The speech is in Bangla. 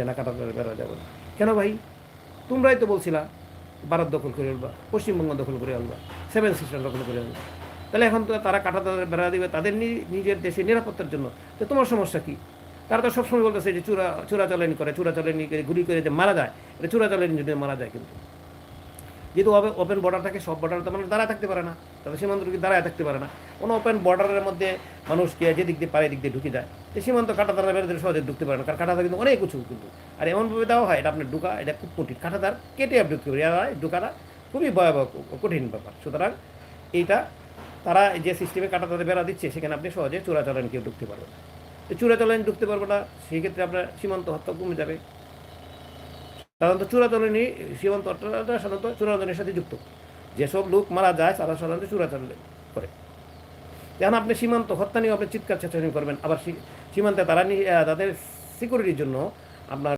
না কাটা বেড়া যাবে না। কেন ভাই? তোমরাই তো বলছিলা ভারত দখল করে আনবা, পশ্চিমবঙ্গ দখল করে আনবা, সেভেন সিস্টার দখল করে আনবা। তাহলে এখন তো তারা কাটা বেড়া দিবে তাদের নিজের দেশের নিরাপত্তার জন্য। তো তোমার সমস্যা কি? তারা তো সবসময় বলতেছে যে চোরাচালানি করে, চোরাচালানি করে গুলি করে যে মারা যায়, এটা চোরাচালানি যদি মারা যায়। কিন্তু যেহেতু ওপেন বর্ডার থাকে, সব বর্ডার তো মানুষ দাঁড়ায় থাকতে পারে না, তাদের সীমান্ত কি দাঁড়ায় থাকতে পারে না। কোনো ওপেন বর্ডারের মধ্যে মানুষ কে যে দিক দিয়ে পারে দিক দিয়ে ঢুকে যায়, তো সীমান্ত কাঁটাতার বেরোতে সহজে ঢুকতে পারে না, কারণ কাঁটাতার কিন্তু অনেক উঁচু কিন্তু। আর এমনভাবে দেওয়া হয় এটা আপনার ঢুকা, এটা খুব কঠিন, কাঁটাতার কেটে আপনি ঢুকতে পারে, ঢুকাটা খুবই ভয়াবহ কঠিন ব্যাপার। সুতরাং এইটা তারা যে সিস্টেমে কাঁটাতারে বেড়া দিচ্ছে, সেখানে আপনি সহজে চোরাচালান কেউ ঢুকতে পারবে না। তো চোরাচালান ঢুকতে পারবে না, সেই ক্ষেত্রে আপনার সীমান্ত হত্যা কমে যাবে। সাধারণত চোরাচালানি সীমান্ত হত্যাটা সাধারণত চোরাচালানের সাথে যুক্ত। যেসব লোক মারা যায় তারা সাধারণত চোরাচালানি করে। যেমন আপনি সীমান্ত হত্যা নিয়ে আপনি চিৎকার চেঁচানি করবেন, আবার সীমান্তে তারা তাদের সিকিউরিটির জন্য আপনার